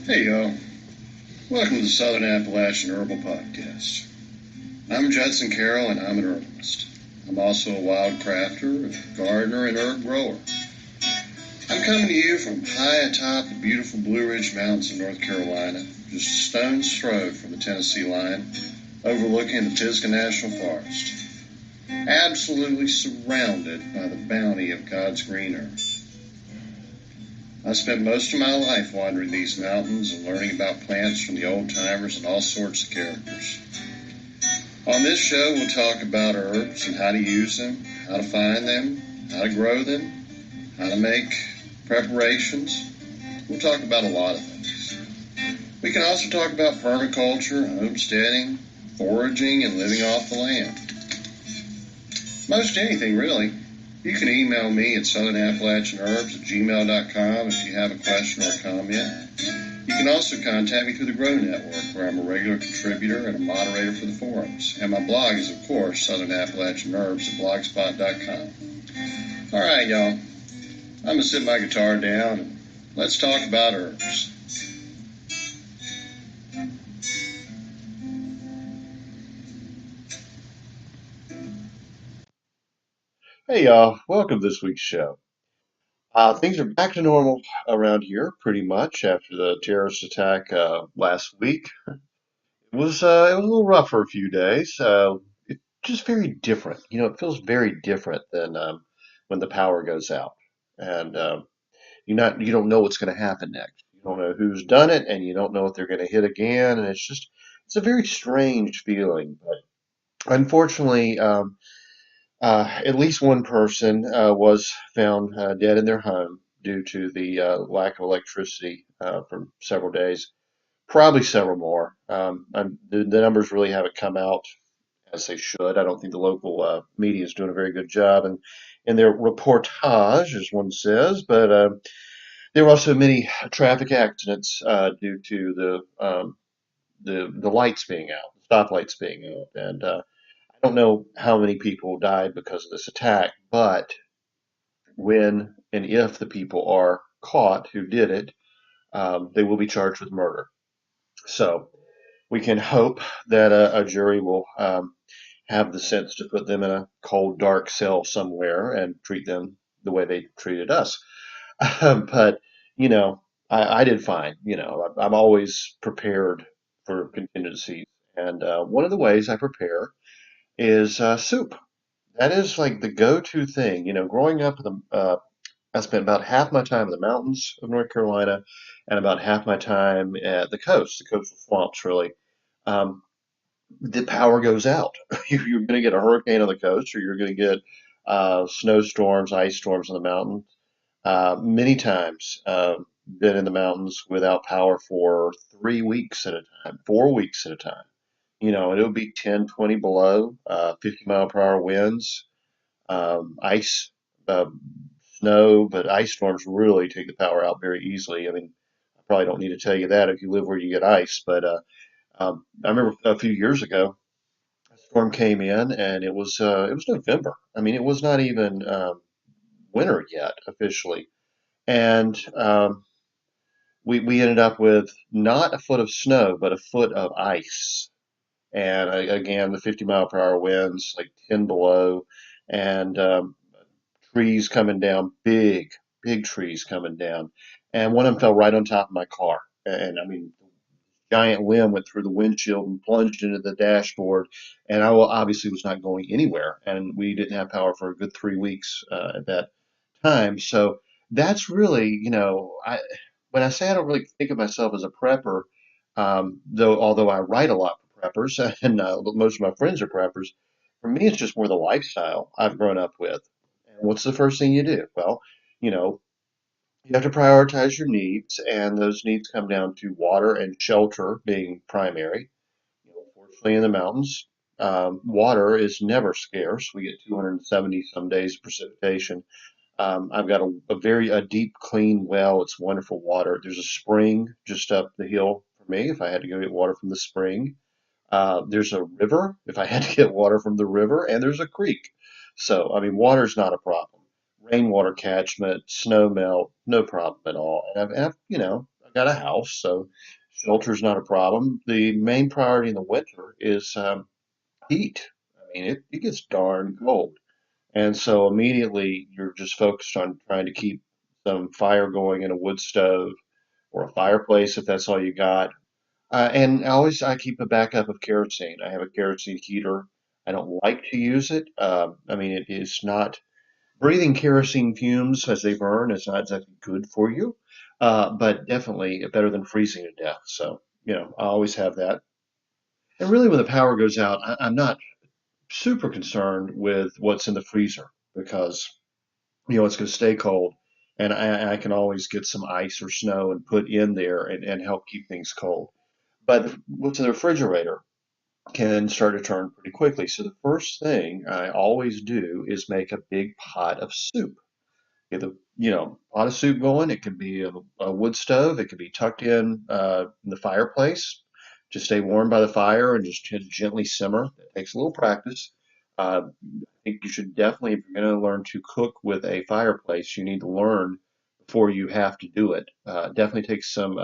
Hey y'all, welcome to the Southern Appalachian Herbal Podcast. I'm Judson Carroll and I'm an herbalist. I'm also a wild crafter, a gardener, and herb grower. I'm coming to you from high atop the beautiful Blue Ridge Mountains of North Carolina, just a stone's throw from the Tennessee line, overlooking the Pisgah National Forest, absolutely surrounded by the bounty of God's green earth. I spent most of my life wandering these mountains and learning about plants from the old timers and all sorts of characters. On this show, we'll talk about herbs and how to use them, how to find them, how to grow them, how to make preparations. We'll talk about a lot of things. We can also talk about permaculture, homesteading, foraging, and living off the land. Most anything, really. You can email me at southernappalachianherbs@gmail.com if you have a question or a comment. You can also contact me through the Grow Network, where I'm a regular contributor and a moderator for the forums. And my blog is, of course, southernappalachianherbs@blogspot.com. All right, y'all. I'm going to sit my guitar down and let's talk about herbs. Hey, y'all. Welcome to this week's show. Things are back to normal around here pretty much after the terrorist attack last week. It was a little rough for a few days. It's just very different. It feels very different than when the power goes out, and you don't know what's going to happen next. You don't know who's done it, and you don't know if they're going to hit again. And it's a very strange feeling. But unfortunately, at least one person was found dead in their home due to the lack of electricity for several days. Probably several more. The numbers really haven't come out as they should. I don't think the local media is doing a very good job in their reportage, as one says. But there were also many traffic accidents due to the lights being out, the stoplights being out, and I don't know how many people died because of this attack. But when and if the people are caught who did it, they will be charged with murder. So we can hope that a jury will have the sense to put them in a cold, dark cell somewhere and treat them the way they treated us. But, you know, I did fine. I'm always prepared for contingencies. And one of the ways I prepare is soup. That is like the go-to thing. Growing up, I spent about half my time in the mountains of North Carolina and about half my time at the coastal swamps, really. Um, the power goes out. You're going to get a hurricane on the coast, or you're going to get snowstorms, ice storms on the mountain. Many times, been in the mountains without power for 3 weeks at a time, 4 weeks at a time. And it would be 10, 20 below, 50-mile-per-hour winds, ice, uh, snow, but ice storms really take the power out very easily. I mean, I probably don't need to tell you that if you live where you get ice, but I remember a few years ago, a storm came in, and it was November. I mean, it was not even winter yet officially, and we ended up with not a foot of snow, but a foot of ice. And again, the 50-mile-per-hour winds, like 10 below, and trees coming down, big, big trees coming down. And one of them fell right on top of my car. And I mean, giant limb went through the windshield and plunged into the dashboard. And I obviously was not going anywhere. And we didn't have power for a good 3 weeks at that time. So that's really, when I say I don't really think of myself as a prepper, although I write a lot for preppers and most of my friends are preppers, for me it's just more the lifestyle I've grown up with. And what's the first thing you do? Well, you know, you have to prioritize your needs, and those needs come down to water and shelter being primary. Fortunately, in the mountains, water is never scarce. We get 270 some days of precipitation. I've got a deep, clean well. It's wonderful water. There's a spring just up the hill for me if I had to go get water from the spring. There's a river if I had to get water from the river, and there's a creek. So, I mean, water's not a problem. Rainwater catchment, snow melt, no problem at all. And I've got got a house, so shelter's not a problem. The main priority in the winter is heat. I mean, it gets darn cold. And so immediately you're just focused on trying to keep some fire going in a wood stove or a fireplace if that's all you got. And I keep a backup of kerosene. I have a kerosene heater. I don't like to use it. I mean, it is not breathing kerosene fumes as they burn is not exactly good for you, but definitely better than freezing to death. So, I always have that. And really, when the power goes out, I'm not super concerned with what's in the freezer because it's going to stay cold, and I can always get some ice or snow and put in there and help keep things cold. But what's in the refrigerator can start to turn pretty quickly. So the first thing I always do is make a big pot of soup. Get the pot of soup going. It could be a wood stove. It could be tucked in the fireplace. Just stay warm by the fire and just gently simmer. It takes a little practice. I think you should definitely, if you're going to learn to cook with a fireplace, you need to learn before you have to do it. Definitely takes some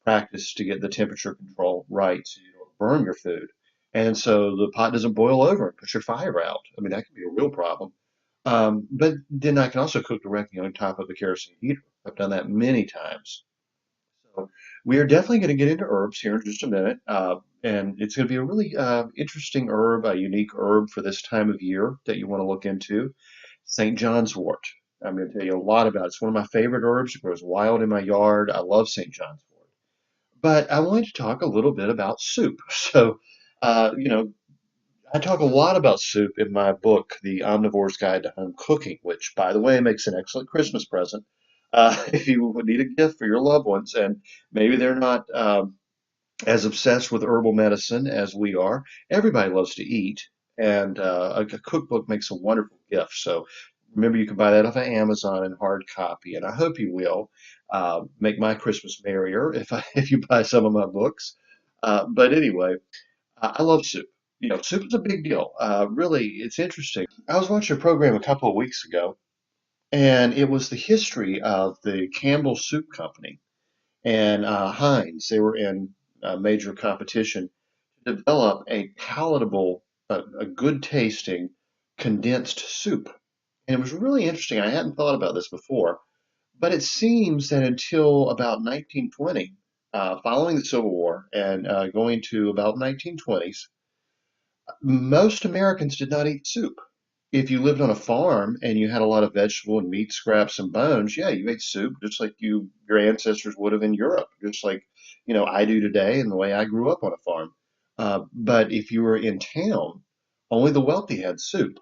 practice to get the temperature control right so you don't burn your food. And so the pot doesn't boil over and push your fire out. I mean, that can be a real problem. But then I can also cook directly on top of the kerosene heater. I've done that many times. So we are definitely going to get into herbs here in just a minute. And it's going to be a really interesting herb, a unique herb for this time of year that you want to look into. St. John's wort. I'm going to tell you a lot about it. It's one of my favorite herbs. It grows wild in my yard. I love St. John's wort. But I wanted to talk a little bit about soup. So, I talk a lot about soup in my book, The Omnivore's Guide to Home Cooking, which, by the way, makes an excellent Christmas present if you would need a gift for your loved ones. And maybe they're not as obsessed with herbal medicine as we are. Everybody loves to eat, and a cookbook makes a wonderful gift. So remember, you can buy that off of Amazon in hard copy, and I hope you will make my Christmas merrier if you buy some of my books. But anyway. I love soup. Soup is a big deal. Really, it's interesting. I was watching a program a couple of weeks ago, and it was the history of the Campbell Soup Company and Heinz. They were in major competition to develop a palatable, a good tasting condensed soup. And it was really interesting. I hadn't thought about this before, but it seems that until about 1920, following the Civil War and going to about 1920s, most Americans did not eat soup. If you lived on a farm and you had a lot of vegetable and meat scraps and bones, yeah, you ate soup just like your ancestors would have in Europe, just like I do today and the way I grew up on a farm. But if you were in town, only the wealthy had soup.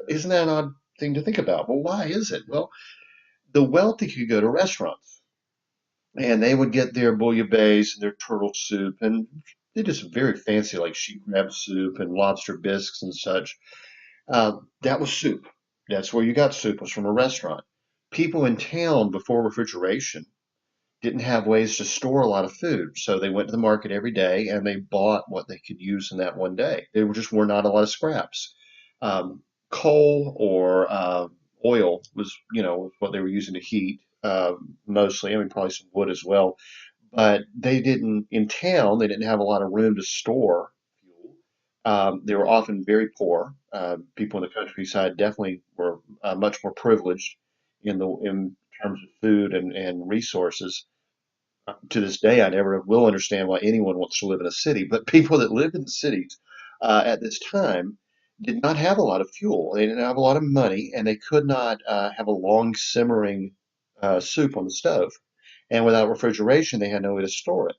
Isn't that an odd thing to think about? Well, why is it? Well, the wealthy could go to restaurants and they would get their bouillabaisse and their turtle soup and they did some very fancy like sheep crab soup and lobster bisques and such. That was soup. That's where you got soup, was from a restaurant. People in town before refrigeration didn't have ways to store a lot of food, so they went to the market every day and they bought what they could use in that one day. There were not a lot of scraps. Coal or oil was, what they were using to heat mostly. I mean, probably some wood as well. But in town, they didn't have a lot of room to store fuel. They were often very poor. People in the countryside definitely were much more privileged in terms of food and resources. To this day, I never will understand why anyone wants to live in a city, but people that lived in the cities at this time did not have a lot of fuel. They didn't have a lot of money, and they could not have a long simmering soup on the stove. And without refrigeration, they had no way to store it.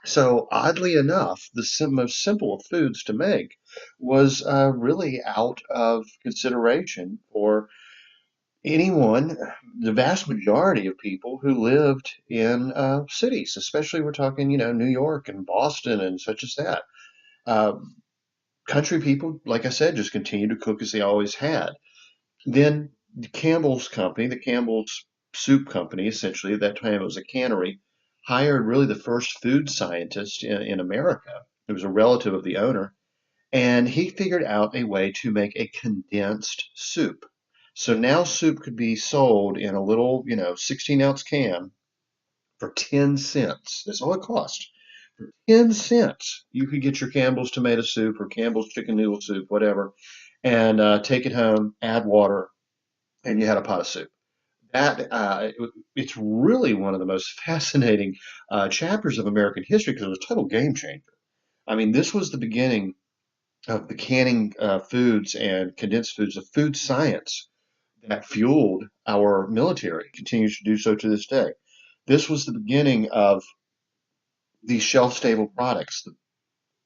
So, oddly enough, the most simple of foods to make was really out of consideration for anyone, the vast majority of people who lived in cities, especially we're talking, New York and Boston and such as that. Uh, Country people, like I said, just continued to cook as they always had. Then the Campbell's company, the Campbell's Soup Company, essentially, at that time it was a cannery, hired really the first food scientist in America. It was a relative of the owner, and he figured out a way to make a condensed soup. So now soup could be sold in a little, 16-ounce can for 10 cents. That's all it cost. For 10 cents, you could get your Campbell's tomato soup or Campbell's chicken noodle soup, whatever, and take it home, add water, and you had a pot of soup. It's really one of the most fascinating chapters of American history because it was a total game changer. I mean, this was the beginning of the canning foods and condensed foods of food science that fueled our military, continues to do so to this day. This was the beginning of these shelf-stable products,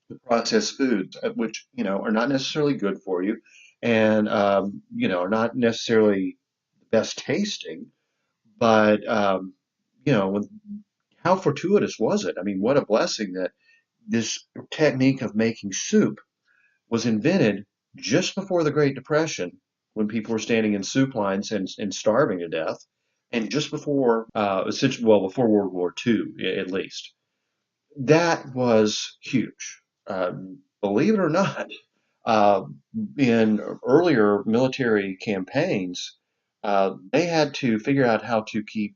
the processed foods, which are not necessarily good for you, and are not necessarily the best tasting, but how fortuitous was it? I mean, what a blessing that this technique of making soup was invented just before the Great Depression, when people were standing in soup lines and starving to death, and just before, essentially, well, before World War II, at least. That was huge. Believe it or not, uh, in earlier military campaigns, they had to figure out how to keep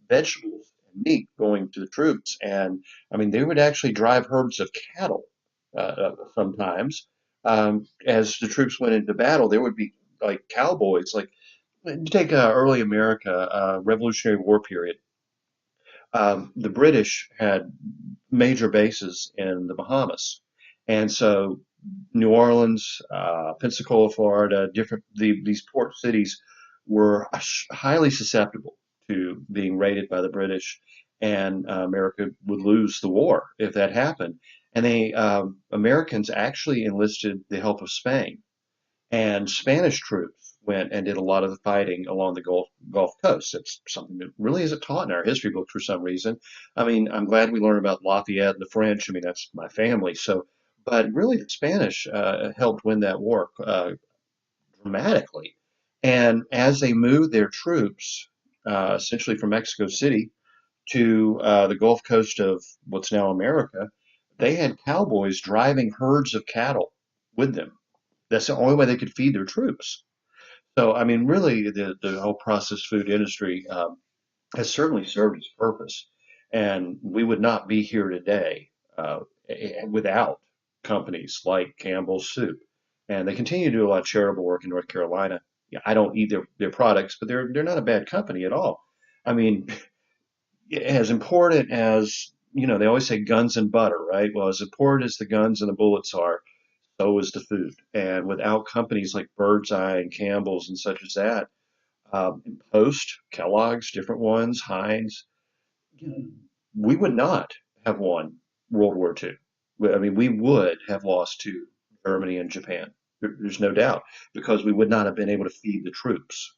vegetables and meat going to the troops. And I mean, they would actually drive herds of cattle sometimes. As the troops went into battle, there would be like cowboys, like you take early America, Revolutionary War period. The British had major bases in the Bahamas. And so New Orleans, Pensacola, Florida, these port cities were highly susceptible to being raided by the British, and America would lose the war if that happened. And Americans actually enlisted the help of Spain, and Spanish troops went and did a lot of the fighting along the Gulf Coast. It's something that really isn't taught in our history books for some reason. I mean, I'm glad we learned about Lafayette and the French. I mean, that's my family. So, but really, the Spanish helped win that war dramatically. And as they moved their troops, essentially from Mexico City to the Gulf Coast of what's now America, they had cowboys driving herds of cattle with them. That's the only way they could feed their troops. So, I mean, really, the whole processed food industry has certainly served its purpose, and we would not be here today without companies like Campbell's Soup. And they continue to do a lot of charitable work in North Carolina. Yeah, I don't eat their products, but they're not a bad company at all. I mean, as important as they always say guns and butter, right? Well, as important as the guns and the bullets are, so is the food. And without companies like Birdseye and Campbell's and such as that, Post, Kellogg's, different ones, Heinz, we would not have won World War II. I mean, we would have lost to Germany and Japan. There's no doubt, because we would not have been able to feed the troops.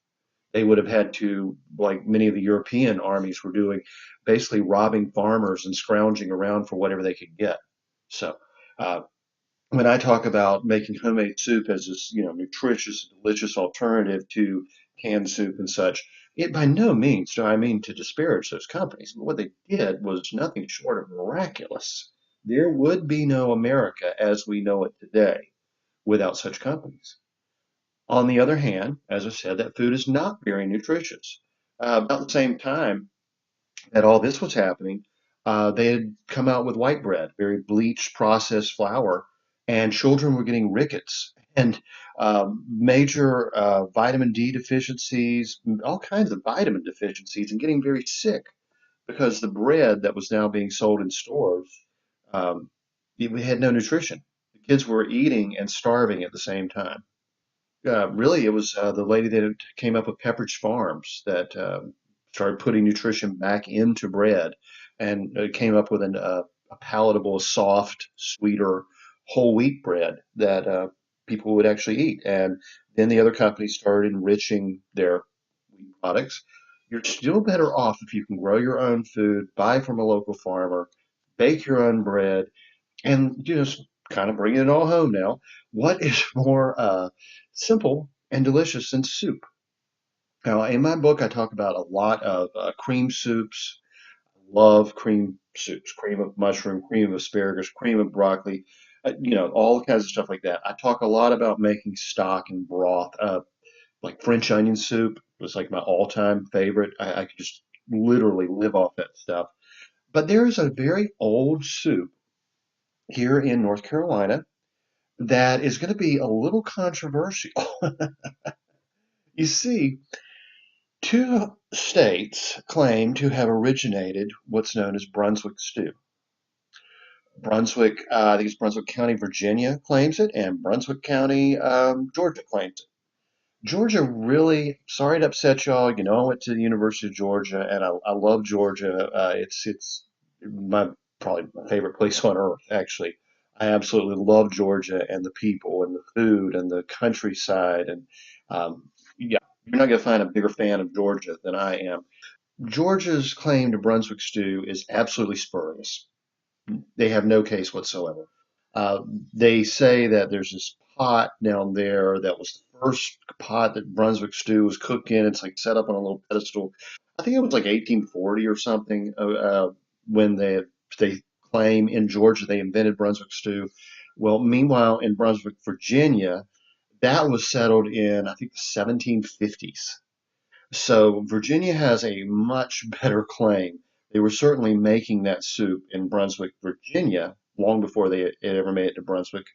They would have had to, like many of the European armies were doing, basically robbing farmers and scrounging around for whatever they could get. So, uh, when I talk about making homemade soup as this, nutritious, delicious alternative to canned soup and such, it by no means do I mean to disparage those companies. But what they did was nothing short of miraculous. There would be no America as we know it today without such companies. On the other hand, as I said, that food is not very nutritious. About the same time that all this was happening, they had come out with white bread, very bleached, processed flour, and children were getting rickets and major vitamin D deficiencies, all kinds of vitamin deficiencies, and getting very sick because the bread that was now being sold in stores, um, it had no nutrition. The kids were eating and starving at the same time. Really, it was the lady that came up with Pepperidge Farms that started putting nutrition back into bread, and came up with a palatable, soft, sweeter, whole wheat bread that people would actually eat. And then the other companies started enriching their wheat products. You're still better off if you can grow your own food, buy from a local farmer, bake your own bread, and just kind of bringing it all home now. What is more simple and delicious than soup? Now, in my book, I talk about a lot of cream soups. Love cream soups, cream of mushroom, cream of asparagus, cream of broccoli, all kinds of stuff like that. I talk a lot about making stock and broth. Like French onion soup was like my all-time favorite. I could just literally live off that stuff. But there is a very old soup here in North Carolina that is going to be a little controversial. You see, two states claim to have originated what's known as Brunswick stew. Brunswick, I think it's Brunswick County, Virginia claims it, and Brunswick County, Georgia claims it. Georgia really, sorry to upset y'all. You know, I went to the University of Georgia, and I love Georgia. It's my probably my favorite place on earth, actually. I absolutely love Georgia and the people and the food and the countryside. And yeah, you're not going to find a bigger fan of Georgia than I am. Georgia's claim to Brunswick stew is absolutely spurious. They have no case whatsoever. Uh, they say that there's this pot down there that was the first pot that Brunswick stew was cooked in. It's like set up on a little pedestal. I think it was like 1840 or something when they claim in Georgia they invented Brunswick stew. Well, meanwhile in Brunswick, Virginia, that was settled in I think the 1750s. So Virginia has a much better claim. They were certainly making that soup in Brunswick, Virginia, long before it ever made it to Brunswick,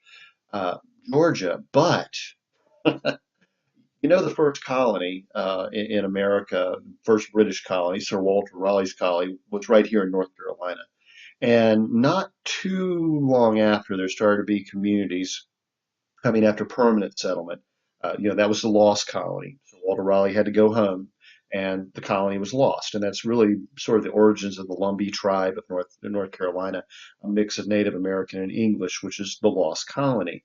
uh, Georgia. But you know, the first colony in America, first British colony, Sir Walter Raleigh's colony, was right here in North Carolina. And not too long after, there started to be communities coming after permanent settlement. That was the lost colony. So Walter Raleigh had to go home, and the colony was lost. And that's really sort of the origins of the Lumbee tribe of North Carolina, a mix of Native American and English, which is the lost colony.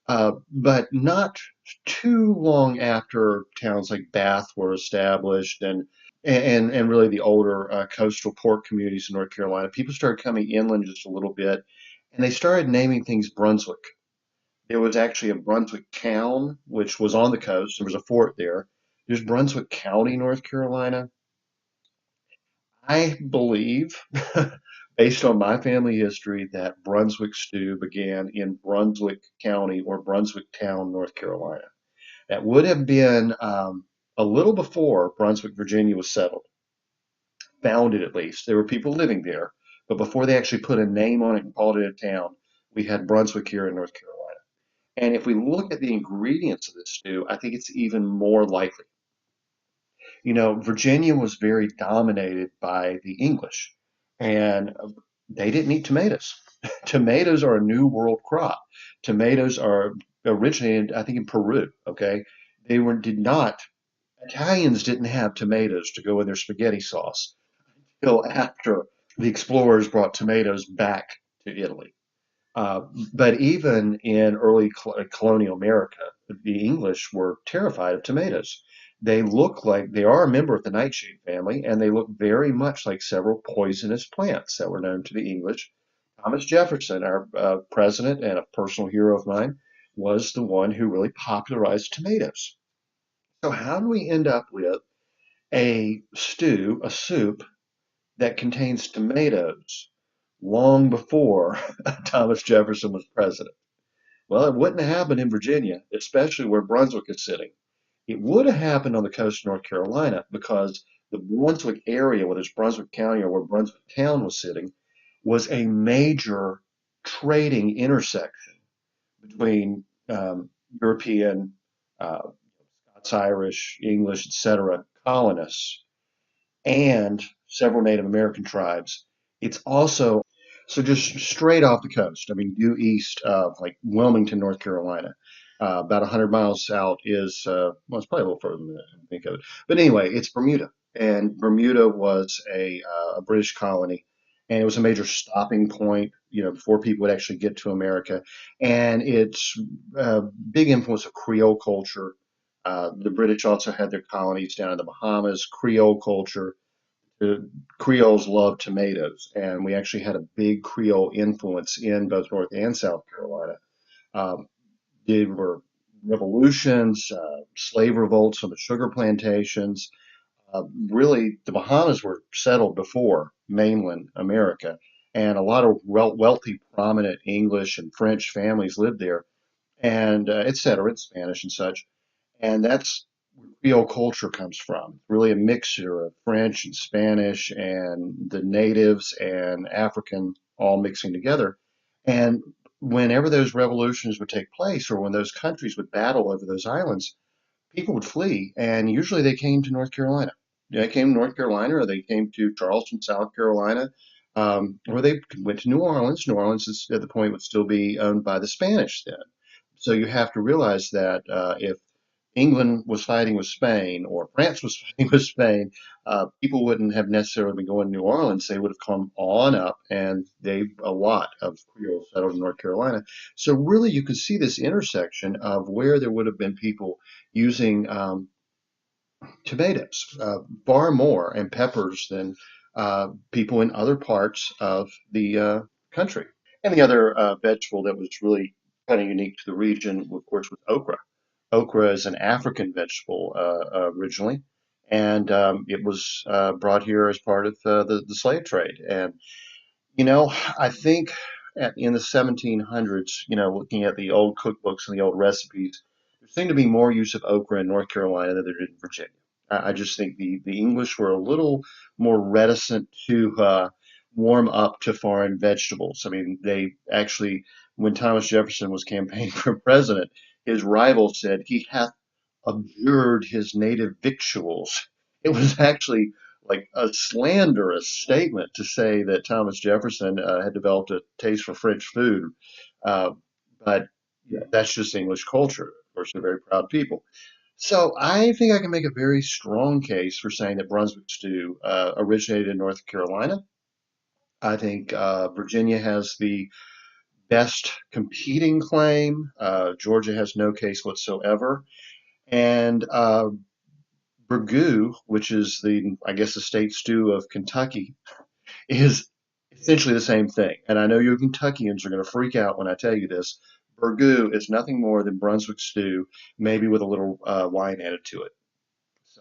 But not too long after towns like Bath were established and really the older coastal port communities in North Carolina, people started coming inland just a little bit, and they started naming things Brunswick. There was actually a Brunswick town, which was on the coast. There was a fort there. There's Brunswick County, North Carolina. I believe, based on my family history, that Brunswick stew began in Brunswick County or Brunswick Town, North Carolina. That would have been a little before Brunswick, Virginia was settled, founded at least. There were people living there, but before they actually put a name on it and called it a town, we had Brunswick here in North Carolina. And if we look at the ingredients of this stew, I think it's even more likely. You know, Virginia was very dominated by the English, and they didn't eat tomatoes. Tomatoes are a new world crop. Tomatoes are originated, I think, in Peru. Okay, did not Italians didn't have tomatoes to go in their spaghetti sauce until after the explorers brought tomatoes back to Italy. Uh, but even in early colonial America, the English were terrified of tomatoes. They are a member of the nightshade family, and they look very much like several poisonous plants that were known to the English. Thomas Jefferson, our president and a personal hero of mine, was the one who really popularized tomatoes. So, how do we end up with a soup that contains tomatoes long before Thomas Jefferson was president? Well, it wouldn't have happened in Virginia, especially where Brunswick is sitting. It would have happened on the coast of North Carolina because the Brunswick area, whether it's Brunswick County or where Brunswick Town was sitting, was a major trading intersection between European, Scots Irish, English, etc., colonists and several Native American tribes. It's also so just straight off the coast. I mean, due east of like Wilmington, North Carolina. About 100 miles out is, well, it's probably a little further than that, I think of it. But anyway, it's Bermuda. And Bermuda was a British colony. And it was a major stopping point, before people would actually get to America. And it's a big influence of Creole culture. The British also had their colonies down in the Bahamas, Creole culture. The Creoles love tomatoes, and we actually had a big Creole influence in both North and South Carolina. Um, there were revolutions, slave revolts on the sugar plantations. Really, the Bahamas were settled before mainland America, and a lot of wealthy, prominent English and French families lived there, and et cetera, and Spanish and such. And that's Creole culture comes from. Really a mixture of French and Spanish and the natives and African all mixing together. And whenever those revolutions would take place or when those countries would battle over those islands, people would flee, and usually they came to North Carolina. They came to North Carolina, or they came to Charleston, South Carolina, or they went to New Orleans. New Orleans is, at the point would still be owned by the Spanish then. So you have to realize that if England was fighting with Spain or France was fighting with Spain, people wouldn't have necessarily been going to New Orleans. They would have come on up, and a lot of Creoles settled in North Carolina. So really, you could see this intersection of where there would have been people using tomatoes far more and peppers than people in other parts of the country. And the other vegetable that was really kind of unique to the region, of course, was okra. Okra is an African vegetable originally, and it was brought here as part of the slave trade. And you know, I think in the 1700s, looking at the old cookbooks and the old recipes, there seemed to be more use of okra in North Carolina than there did in Virginia. I just think the English were a little more reticent to warm up to foreign vegetables. I mean, they actually, when Thomas Jefferson was campaigning for president, his rival said, "He hath abjured his native victuals." It was actually like a slanderous statement to say that Thomas Jefferson had developed a taste for French food. Uh, but yeah, that's just English culture. Of course, they're very proud people. So I think I can make a very strong case for saying that Brunswick stew originated in North Carolina. I think Virginia has the best competing claim. Georgia has no case whatsoever. And Burgoo, which is I guess, the state stew of Kentucky, is essentially the same thing. And I know you Kentuckians are going to freak out when I tell you this. Burgoo is nothing more than Brunswick stew, maybe with a little wine added to it. So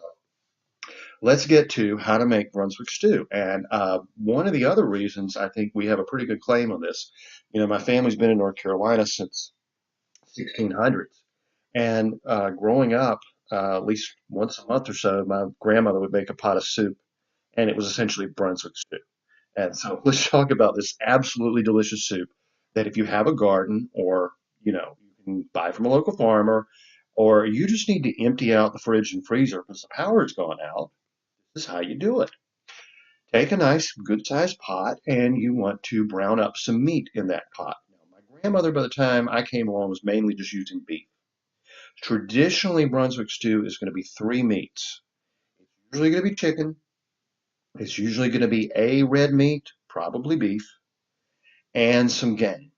let's get to how to make Brunswick stew. And one of the other reasons I think we have a pretty good claim on this, my family's been in North Carolina since 1600s. And growing up, at least once a month or so, my grandmother would make a pot of soup, and it was essentially Brunswick stew. And so let's talk about this absolutely delicious soup that if you have a garden or, you can buy from a local farmer, or you just need to empty out the fridge and freezer because the power's gone out, this is how you do it. Take a nice good sized pot and you want to brown up some meat in that pot. Now, my grandmother, by the time I came along, was mainly just using beef. Traditionally, Brunswick stew is going to be three meats. It's usually going to be chicken. It's usually going to be a red meat, probably beef, and some game.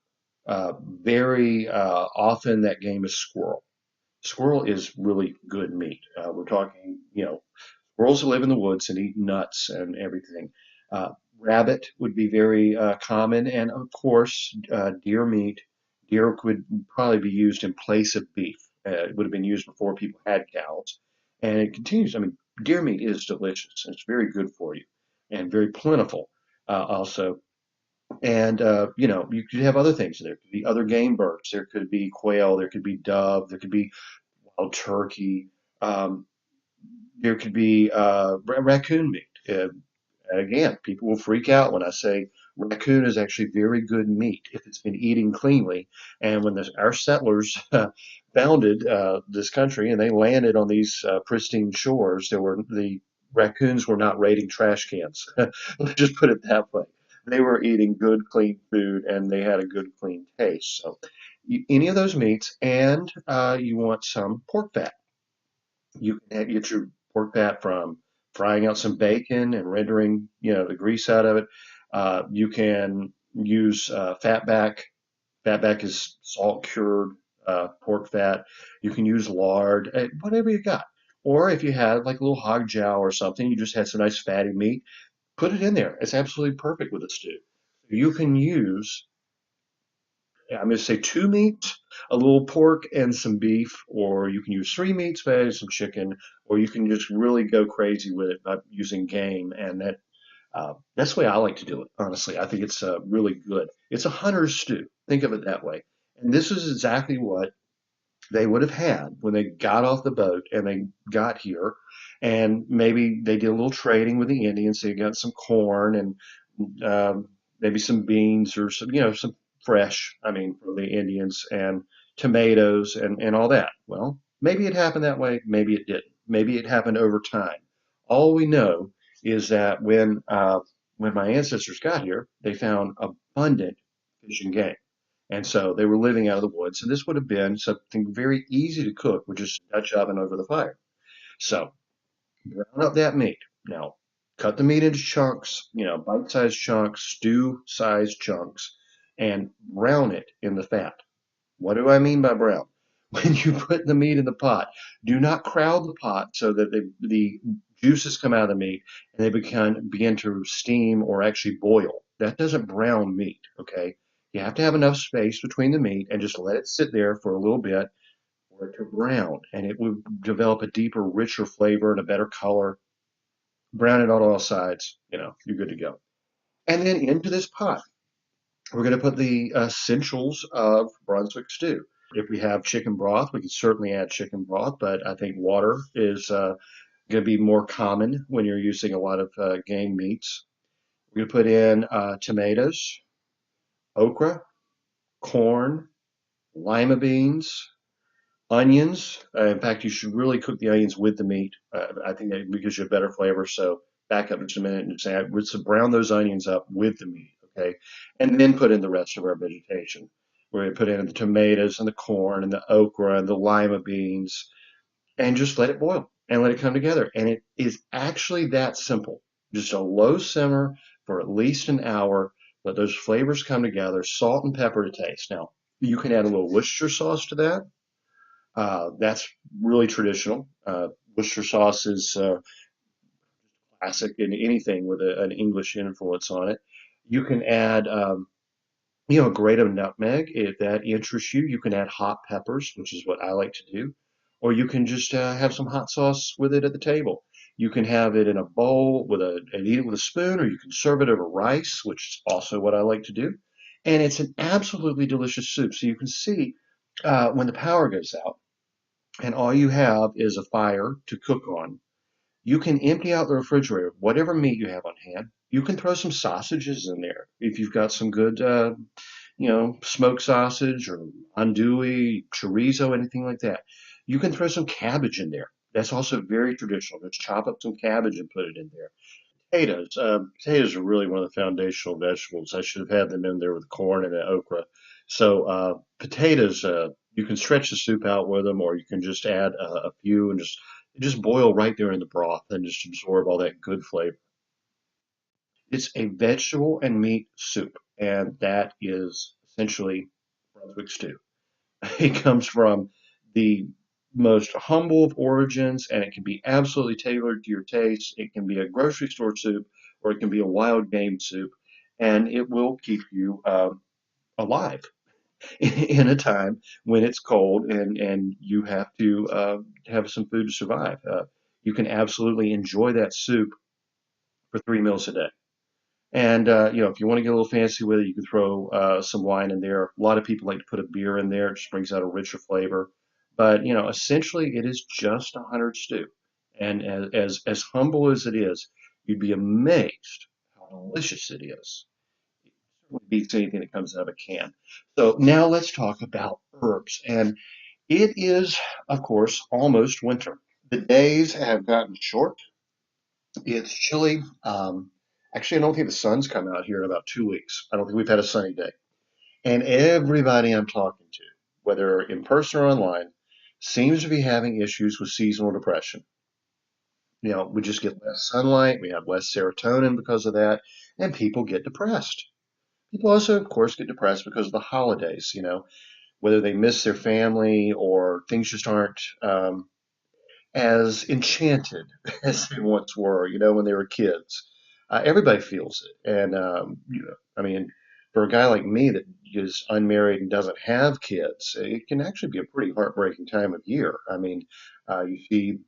Very often that game is squirrel. Squirrel is really good meat. We're talking, squirrels that live in the woods and eat nuts and everything. Uh, Rabbit would be very common, and of course, deer meat. Deer could probably be used in place of beef. It would have been used before people had cows, and it continues. I mean, deer meat is delicious, and it's very good for you, and very plentiful also. And you could have other things. There could be other game birds. There could be quail. There could be dove. There could be wild turkey. Um, there could be raccoon meat. Again, people will freak out when I say raccoon is actually very good meat if it's been eaten cleanly. And when our settlers founded this country and they landed on these pristine shores, the raccoons were not raiding trash cans. Let's just put it that way. They were eating good, clean food, and they had a good, clean taste. So, any of those meats, and you want some pork fat. You can get your pork fat from frying out some bacon and rendering, the grease out of it. You can use fatback. Fatback is salt cured pork fat. You can use lard, whatever you got. Or if you had like a little hog jowl or something, you just had some nice fatty meat, put it in there. It's absolutely perfect with a stew. You can use, I'm going to say two meats, a little pork and some beef, or you can use three meats, maybe some chicken, or you can just really go crazy with it by using game. And that's the way I like to do it, honestly. I think it's really good. It's a hunter's stew. Think of it that way. And this is exactly what they would have had when they got off the boat and they got here. And maybe they did a little trading with the Indians. They got some corn and maybe some beans or some, some fresh, I mean, from the Indians and tomatoes and all that. Well, maybe it happened that way. Maybe it didn't. Maybe it happened over time. All we know is that when my ancestors got here, they found abundant fish and game. And so they were living out of the woods, and this would have been something very easy to cook with just a Dutch oven over the fire. So brown up that meat. Now, cut the meat into chunks, bite-sized chunks, stew-sized chunks, and brown it in the fat. What do I mean by brown? When you put the meat in the pot, do not crowd the pot so that the juices come out of the meat and they begin to steam or actually boil. That doesn't brown meat, okay? You have to have enough space between the meat and just let it sit there for a little bit for it to brown, and it will develop a deeper, richer flavor and a better color. Brown it on all sides, you're good to go. And then into this pot, we're going to put the essentials of Brunswick stew. If we have chicken broth, we can certainly add chicken broth, but I think water is going to be more common when you're using a lot of game meats. We're going to put in tomatoes, okra, corn, lima beans, onions. In fact, you should really cook the onions with the meat. I think that gives you a better flavor. So back up just a minute and say, let's brown those onions up with the meat, okay? And then put in the rest of our vegetation. We're going to put in the tomatoes and the corn and the okra and the lima beans and just let it boil and let it come together. And it is actually that simple. Just a low simmer for at least an hour. Let those flavors come together, salt and pepper to taste. Now, you can add a little Worcestershire sauce to that. That's really traditional. Worcester sauce is classic in anything with an English influence on it. You can add, a grate of nutmeg if that interests you. You can add hot peppers, which is what I like to do, or you can just have some hot sauce with it at the table. You can have it in a bowl and eat it with a spoon, or you can serve it over rice, which is also what I like to do. And it's an absolutely delicious soup. So you can see when the power goes out and all you have is a fire to cook on, you can empty out the refrigerator, whatever meat you have on hand. You can throw some sausages in there if you've got some good, smoked sausage or andouille, chorizo, anything like that. You can throw some cabbage in there. That's also very traditional. Just chop up some cabbage and put it in there. Potatoes. Potatoes are really one of the foundational vegetables. I should have had them in there with corn and okra. So potatoes, you can stretch the soup out with them, or you can just add a few and just boil right there in the broth and just absorb all that good flavor. It's a vegetable and meat soup, and that is essentially Brunswick stew. It comes from the most humble of origins, and it can be absolutely tailored to your taste. It can be a grocery store soup, or it can be a wild game soup, and it will keep you alive in a time when it's cold and you have to have some food to survive. You can absolutely enjoy that soup for 3 meals a day. And if you want to get a little fancy with it, you can throw some wine in there. A lot of people like to put a beer in there; it just brings out a richer flavor. But essentially, it is just a hunter stew. And as humble as it is, you'd be amazed how delicious it is. It certainly beats anything that comes out of a can. So now let's talk about herbs. And it is, of course, almost winter. The days have gotten short. It's chilly. Actually, I don't think the sun's come out here in about 2 weeks. I don't think we've had a sunny day. And everybody I'm talking to, whether in person or online, seems to be having issues with seasonal depression. We just get less sunlight, we have less serotonin because of that, and people get depressed. People also, of course, get depressed because of the holidays, whether they miss their family or things just aren't as enchanted as they once were, when they were kids. Everybody feels it. And, I mean, for a guy like me that is unmarried and doesn't have kids, it can actually be a pretty heartbreaking time of year. I mean, you see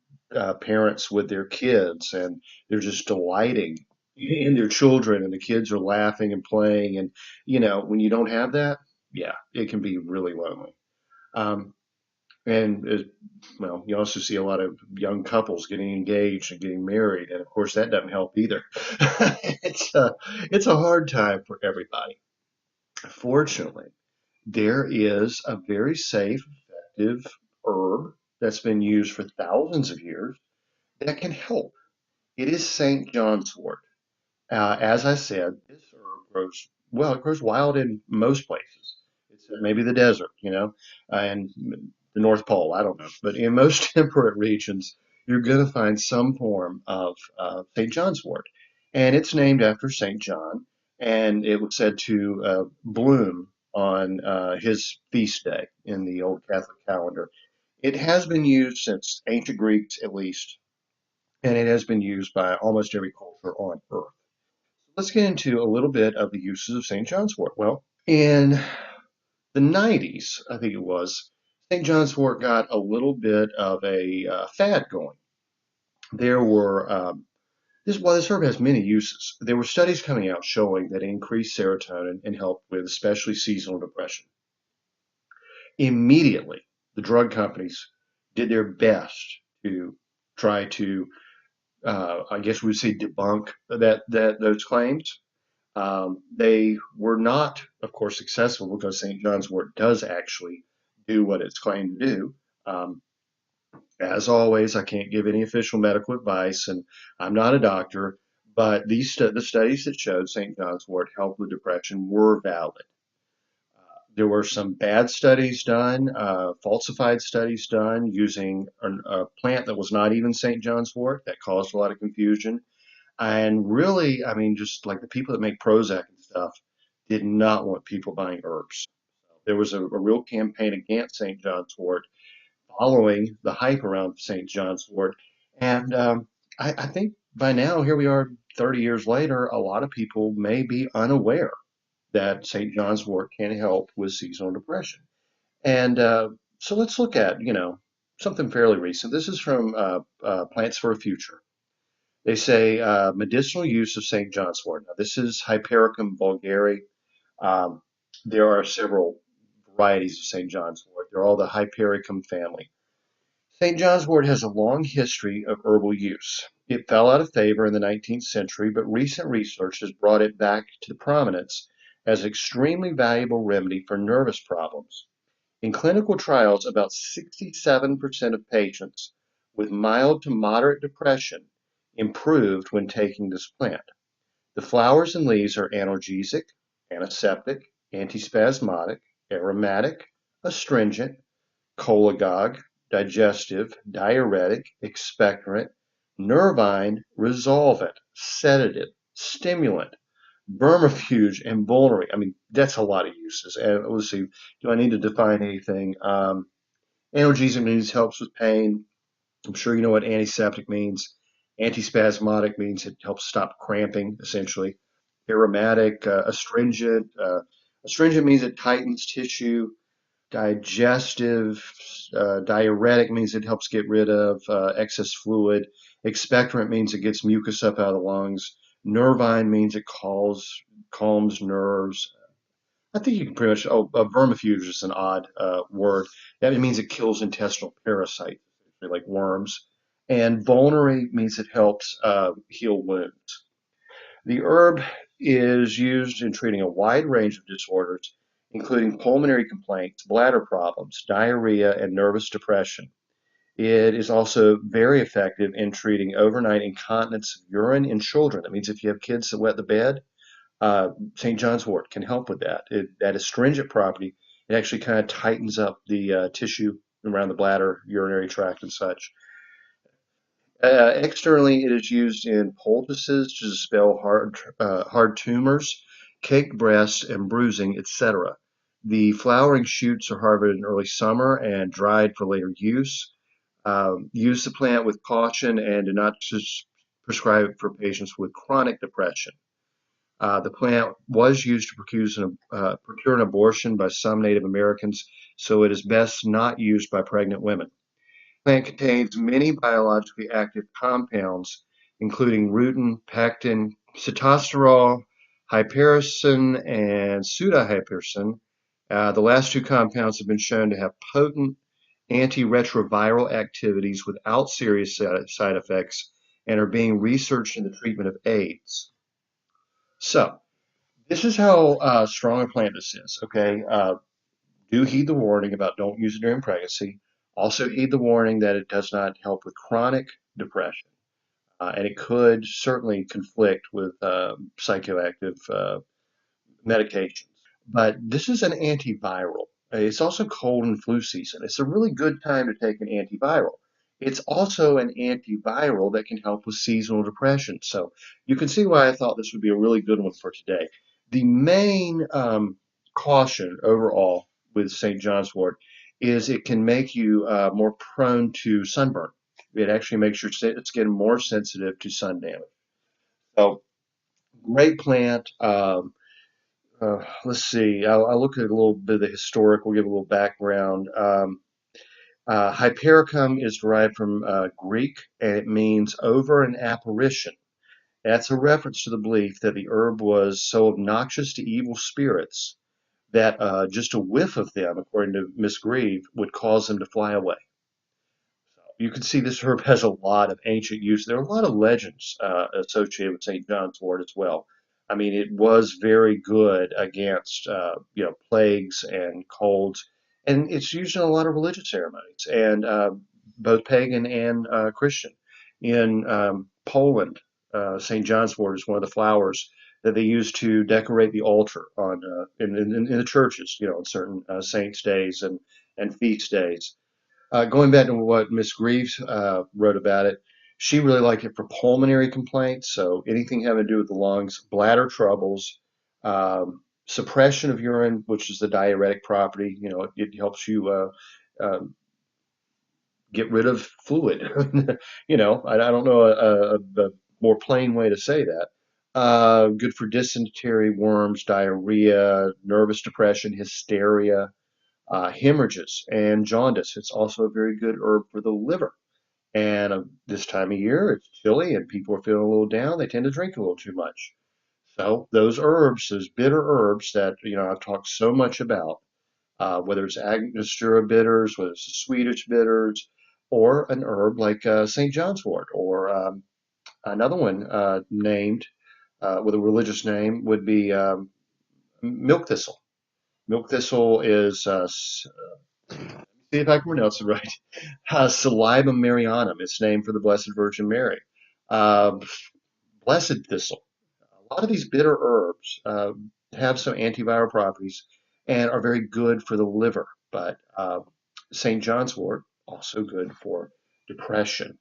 parents with their kids and they're just delighting in their children and the kids are laughing and playing. And, when you don't have that, yeah, it can be really lonely. Um, And well, you also see a lot of young couples getting engaged and getting married, and of course that doesn't help either. It's a it's a hard time for everybody. Fortunately, there is a very safe, effective herb that's been used for thousands of years that can help. It is St. John's wort. As I said, this herb grows well. It grows wild in most places. It's maybe the desert, and the North Pole. I don't know, but in most temperate regions, you're going to find some form of St. John's wort, and it's named after St. John, and it was said to bloom on his feast day in the old Catholic calendar. It has been used since ancient Greeks, at least, and it has been used by almost every culture on Earth. Let's get into a little bit of the uses of St. John's wort. Well, in the 90s, I think it was, St. John's wort got a little bit of a fad going. There were this herb has many uses. There were studies coming out showing that it increased serotonin and helped with especially seasonal depression. Immediately, the drug companies did their best to try to, I guess we would say, debunk that those claims. They were not, of course, successful because St. John's wort does actually do what it's claimed to do. Um, as always, I can't give any official medical advice, and I'm not a doctor, but the studies that showed St. John's wort helped with depression were valid. There were some bad studies done, falsified studies done using a plant that was not even St. John's wort that caused a lot of confusion. And really, I mean, just like the people that make Prozac and stuff did not want people buying herbs. There was a real campaign against St. John's wort following the hype around St. John's wort. And I think by now, here we are 30 years later, a lot of people may be unaware that St. John's wort can help with seasonal depression. And so let's look at, something fairly recent. This is from Plants for a Future. They say medicinal use of St. John's wort. Now, this is Hypericum vulgare. Um, there are several varieties of St. John's wort. They're all the Hypericum family. St. John's wort has a long history of herbal use. It fell out of favor in the 19th century, but recent research has brought it back to prominence as an extremely valuable remedy for nervous problems. In clinical trials, about 67% of patients with mild to moderate depression improved when taking this plant. The flowers and leaves are analgesic, antiseptic, antispasmodic, aromatic, astringent, cholagogue, digestive, diuretic, expectorant, nervine, resolvent, sedative, stimulant, vermifuge, and vulnerary. I mean, that's a lot of uses. And let's see, do I need to define anything? Analgesic means helps with pain. I'm sure you know what antiseptic means. Antispasmodic means it helps stop cramping, essentially. Aromatic, astringent. Astringent means it tightens tissue. Digestive, diuretic means it helps get rid of excess fluid. Expectorant means it gets mucus up out of the lungs. Nervine means it calms nerves. I think you can pretty much. Oh, vermifuge is an odd word. That means it kills intestinal parasites, like worms. And vulnerary means it helps heal wounds. The herb is used in treating a wide range of disorders, including pulmonary complaints, bladder problems, diarrhea, and nervous depression. It is also very effective in treating overnight incontinence of urine in children. That means if you have kids that wet the bed, St. John's wort can help with that. That astringent property, it actually kind of tightens up the tissue around the bladder, urinary tract, and such. Externally, it is used in poultices to dispel hard tumors, caked breasts, and bruising, etc. The flowering shoots are harvested in early summer and dried for later use. Use the plant with caution and do not prescribe it for patients with chronic depression. The plant was used to procure an abortion by some Native Americans, so it is best not used by pregnant women. The plant contains many biologically active compounds, including rutin, pectin, sitosterol, hypericin, and pseudohypericin. The last two compounds have been shown to have potent antiretroviral activities without serious side effects and are being researched in the treatment of AIDS. So, this is how strong a plant this is, okay? Do heed the warning about don't use it during pregnancy. Also, heed the warning that it does not help with chronic depression, and it could certainly conflict with psychoactive medications. But this is an antiviral. It's also cold and flu season. It's a really good time to take an antiviral. It's also an antiviral that can help with seasonal depression. So you can see why I thought this would be a really good one for today. The main caution overall with St. John's wort is it can make you more prone to sunburn. It actually makes your skin more sensitive to sun damage. So great plant. Let's see. I'll look at a little bit of the historic. We'll give a little background. Hypericum is derived from Greek, and it means over an apparition. That's a reference to the belief that the herb was so obnoxious to evil spirits that just a whiff of them, according to Miss Grieve, would cause them to fly away. You can see this herb has a lot of ancient use. There are a lot of legends associated with St. John's wort as well. I mean, it was very good against plagues and colds, and it's used in a lot of religious ceremonies, and both pagan and Christian. In Poland, St. John's wort is one of the flowers that they use to decorate the altar on in the churches, on certain saints' days and feast days. Going back to what Miss Greaves wrote about it, she really liked it for pulmonary complaints. So anything having to do with the lungs, bladder troubles, suppression of urine, which is the diuretic property. It helps you get rid of fluid. I don't know a more plain way to say that. Good for dysentery, worms, diarrhea, nervous depression, hysteria, hemorrhages, and jaundice. It's also a very good herb for the liver. And this time of year, it's chilly and people are feeling a little down. They tend to drink a little too much. So those herbs, those bitter herbs that I've talked so much about, whether it's Angostura bitters, whether it's the Swedish bitters, or an herb like St. John's wort, or another one named with a religious name would be milk thistle. Milk thistle is see if I can pronounce it right. Salibum Marianum. It's named for the Blessed Virgin Mary. Uh, Blessed thistle. A lot of these bitter herbs have some antiviral properties and are very good for the liver. But St. John's wort also good for depression.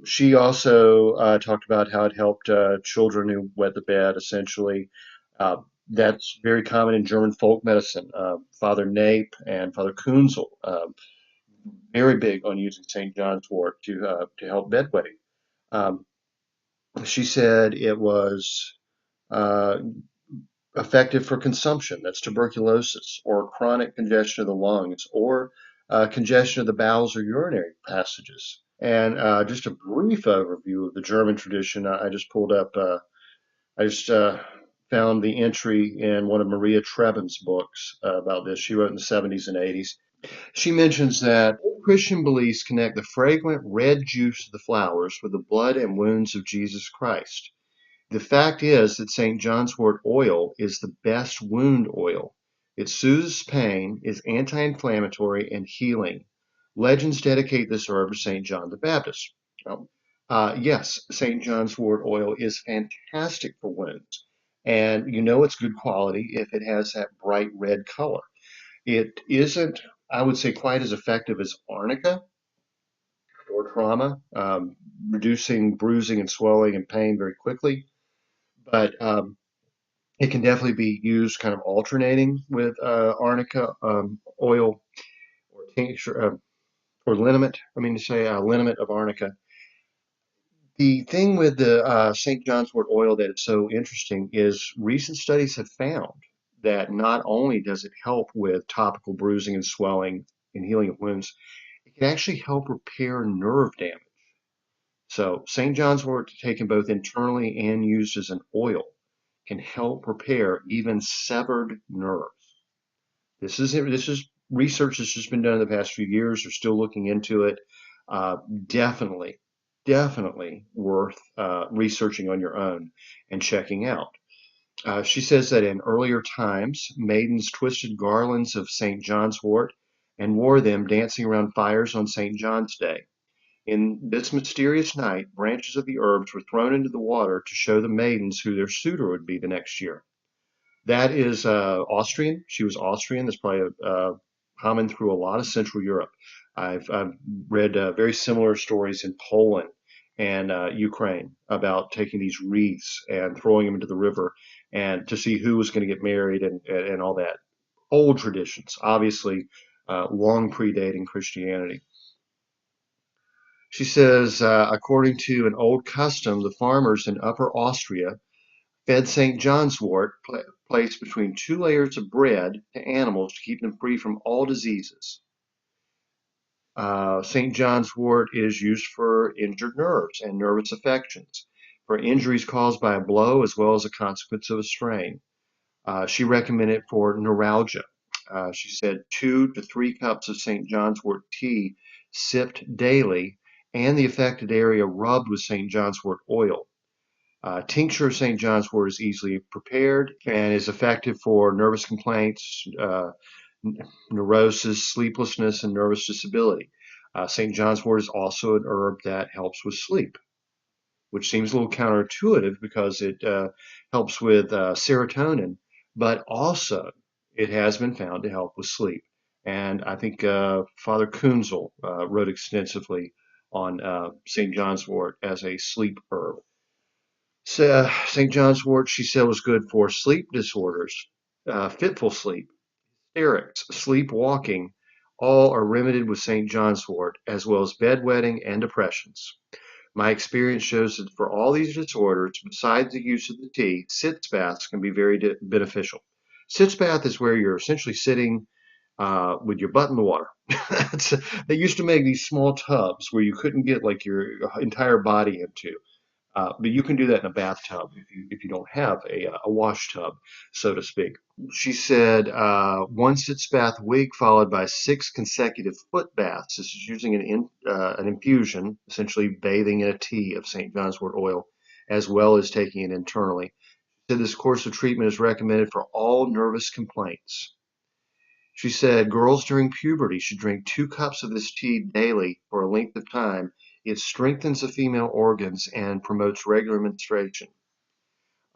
She also talked about how it helped children who wet the bed, essentially. Uh, that's very common in German folk medicine. Father Nape and Father Kunzel, very big on using St. John's wort to help bedwetting. Um, she said it was uh, effective for consumption, that's tuberculosis, or chronic congestion of the lungs, or congestion of the bowels or urinary passages. And just a brief overview of the German tradition, I just pulled up, I just found the entry in one of Maria Treben's books about this. She wrote in the 70s and 80s. She mentions that Christian beliefs connect the fragrant red juice of the flowers with the blood and wounds of Jesus Christ. The fact is that St. John's wort oil is the best wound oil. It soothes pain, is anti-inflammatory, and healing. Legends dedicate this herb to St. John the Baptist. Well, yes, St. John's wort oil is fantastic for wounds. And you know it's good quality if it has that bright red color. It isn't, I would say, quite as effective as arnica or trauma, reducing bruising and swelling and pain very quickly. But it can definitely be used kind of alternating with arnica oil or tincture or liniment. I mean to say liniment of arnica. The thing with the St. John's wort oil that is so interesting is recent studies have found that not only does it help with topical bruising and swelling and healing of wounds, it can actually help repair nerve damage. So St. John's wort taken both internally and used as an oil can help repair even severed nerves. This is research that's just been done in the past few years. They're still looking into it. Uh, definitely, definitely worth researching on your own and checking out. She says that in earlier times, maidens twisted garlands of St. John's wort and wore them dancing around fires on St. John's Day. In this mysterious night, branches of the herbs were thrown into the water to show the maidens who their suitor would be the next year. That is Austrian. She was Austrian. That's probably common through a lot of Central Europe. I've read very similar stories in Poland and Ukraine about taking these wreaths and throwing them into the river and to see who was going to get married and all that. Old traditions, obviously long predating Christianity. She says, according to an old custom, the farmers in Upper Austria fed St. John's wort placed between two layers of bread to animals to keep them free from all diseases. St. John's wort is used for injured nerves and nervous affections, for injuries caused by a blow as well as a consequence of a strain. She recommended it for neuralgia. She said 2 to 3 cups of St. John's wort tea sipped daily and the affected area rubbed with St. John's wort oil. Tincture of St. John's wort is easily prepared and is effective for nervous complaints, neurosis, sleeplessness, and nervous disability. St. John's wort is also an herb that helps with sleep, which seems a little counterintuitive because it helps with serotonin, but also it has been found to help with sleep. And I think Father Kunzel wrote extensively on St. John's wort as a sleep herb. So, St. John's wort, she said, was good for sleep disorders, fitful sleep, hysterics, sleepwalking. All are remedied with St. John's wort, as well as bedwetting and depressions. My experience shows that for all these disorders, besides the use of the tea, sitz baths can be very beneficial. Sitz bath is where you're essentially sitting with your butt in the water. They used to make these small tubs where you couldn't get like your entire body into. But you can do that in a bathtub if you don't have a wash tub, so to speak. She said 1 sitz bath a week followed by 6 consecutive foot baths. This is using an infusion, essentially bathing in a tea of St. John's wort oil, as well as taking it internally. She said this course of treatment is recommended for all nervous complaints. She said girls during puberty should drink 2 cups of this tea daily for a length of time. It strengthens the female organs and promotes regular menstruation.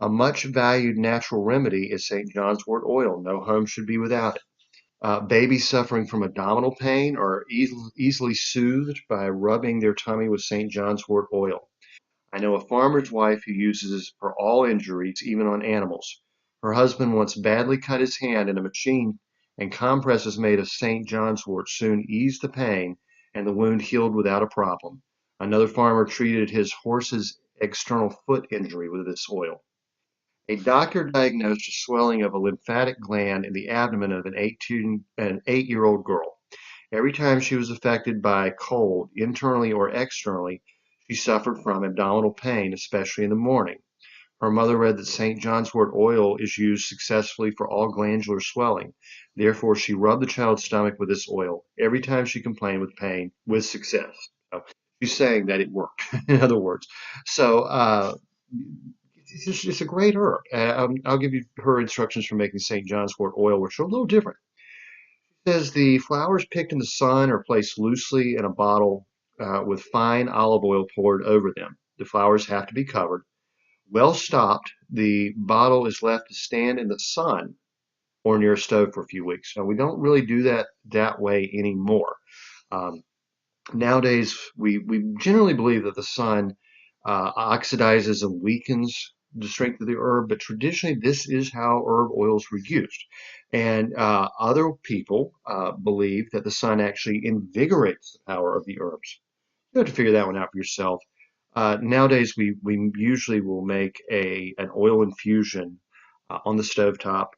A much valued natural remedy is St. John's wort oil. No home should be without it. Babies suffering from abdominal pain are easily soothed by rubbing their tummy with St. John's wort oil. I know a farmer's wife who uses this for all injuries, even on animals. Her husband once badly cut his hand in a machine, and compresses made of St. John's wort soon eased the pain, and the wound healed without a problem. Another farmer treated his horse's external foot injury with this oil. A doctor diagnosed a swelling of a lymphatic gland in the abdomen of an 8-year-old girl. Every time she was affected by cold, internally or externally, she suffered from abdominal pain, especially in the morning. Her mother read that St. John's wort oil is used successfully for all glandular swelling. Therefore, she rubbed the child's stomach with this oil every time she complained with pain, with success. So she's saying that it worked, in other words. So it's a great herb. I'll give you her instructions for making St. John's wort oil, which are a little different. It says the flowers picked in the sun are placed loosely in a bottle with fine olive oil poured over them. The flowers have to be covered. Well stopped, the bottle is left to stand in the sun or near a stove for a few weeks. Now, we don't really do that way anymore. Um, Nowadays, we generally believe that the sun oxidizes and weakens the strength of the herb, but traditionally, this is how herb oils were used. And other people believe that the sun actually invigorates the power of the herbs. You have to figure that one out for yourself. Nowadays, we usually will make an oil infusion on the stovetop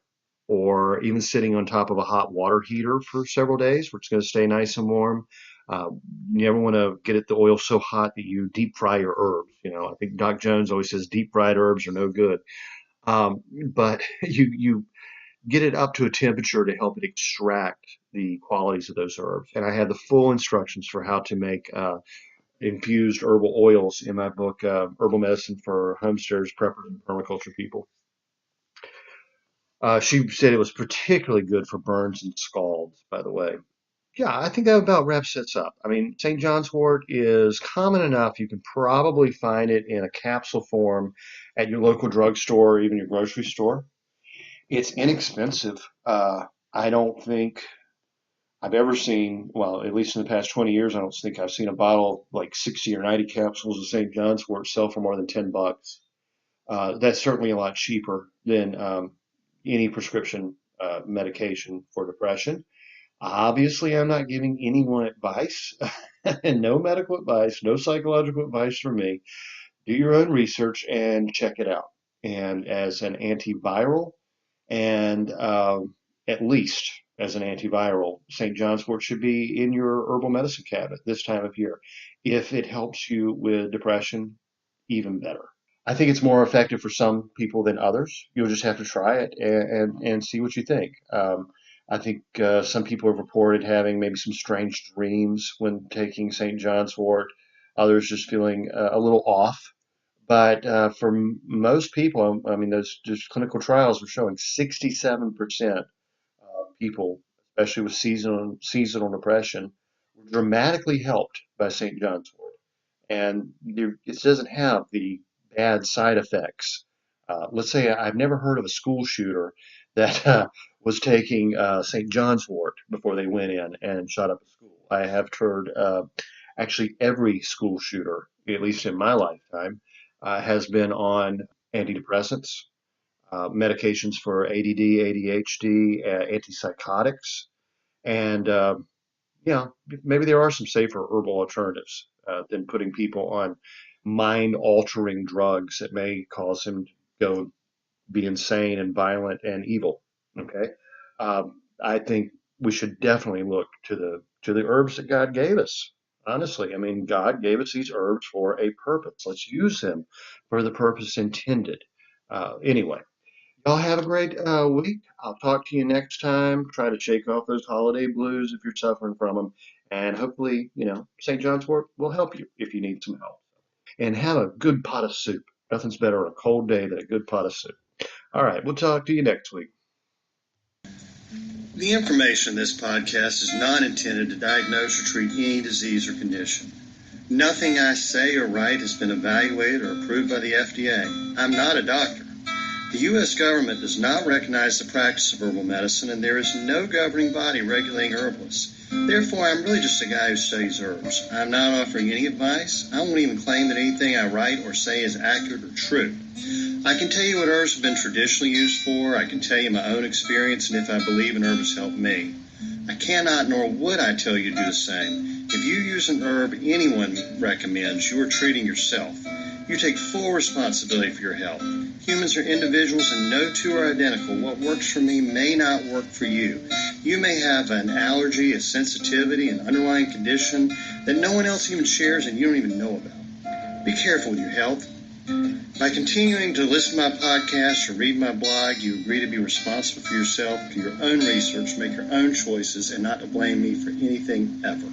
or even sitting on top of a hot water heater for several days, where it's going to stay nice and warm. Uh, you never want to get the oil so hot that you deep fry your herbs. I think Doc Jones always says deep fried herbs are no good. But you get it up to a temperature to help it extract the qualities of those herbs. And I have the full instructions for how to make infused herbal oils in my book, Herbal Medicine for Homesteaders, Preppers, and Permaculture People. She said it was particularly good for burns and scalds, by the way. Yeah, I think that about wraps this up. I mean, St. John's wort is common enough. You can probably find it in a capsule form at your local drugstore or even your grocery store. It's inexpensive. I don't think I've ever seen, well, at least in the past 20 years, I don't think I've seen a bottle of like 60 or 90 capsules of St. John's wort sell for more than $10. That's certainly a lot cheaper than any prescription medication for depression. Obviously, I'm not giving anyone advice, and no medical advice, no psychological advice from me. Do your own research and check it out. And as an antiviral, and at least as an antiviral, St. John's wort should be in your herbal medicine cabinet this time of year. If it helps you with depression, even better. I think it's more effective for some people than others. You'll just have to try it and see what you think. I think some people have reported having maybe some strange dreams when taking St. John's wort, others just feeling a little off. But for most people, I mean, those clinical trials were showing 67% of people, especially with seasonal depression, were dramatically helped by St. John's wort. And it doesn't have the bad side effects. Let's say I've never heard of a school shooter that was taking St. John's wort before they went in and shot up a school. I have heard actually every school shooter, at least in my lifetime, has been on antidepressants, medications for ADD, ADHD, antipsychotics, and yeah, maybe there are some safer herbal alternatives than putting people on mind-altering drugs that may cause them to go be insane and violent and evil. Okay, I think we should definitely look to the herbs that God gave us. Honestly, I mean, God gave us these herbs for a purpose. Let's use them for the purpose intended. Anyway, y'all have a great week. I'll talk to you next time. Try to shake off those holiday blues if you're suffering from them. And hopefully, St. John's wort will help you if you need some help. And have a good pot of soup. Nothing's better on a cold day than a good pot of soup. All right, we'll talk to you next week. The information in this podcast is not intended to diagnose or treat any disease or condition. Nothing I say or write has been evaluated or approved by the FDA. I'm not a doctor. The U.S. government does not recognize the practice of herbal medicine, and there is no governing body regulating herbalists. Therefore, I'm really just a guy who studies herbs. I'm not offering any advice. I won't even claim that anything I write or say is accurate or true. I can tell you what herbs have been traditionally used for. I can tell you my own experience and if I believe an herb has helped me. I cannot nor would I tell you to do the same. If you use an herb anyone recommends, you are treating yourself. You take full responsibility for your health. Humans are individuals and no two are identical. What works for me may not work for you. You may have an allergy, a sensitivity, an underlying condition that no one else even shares and you don't even know about. Be careful with your health. By continuing to listen to my podcast or read my blog, you agree to be responsible for yourself, do your own research, make your own choices, and not to blame me for anything ever.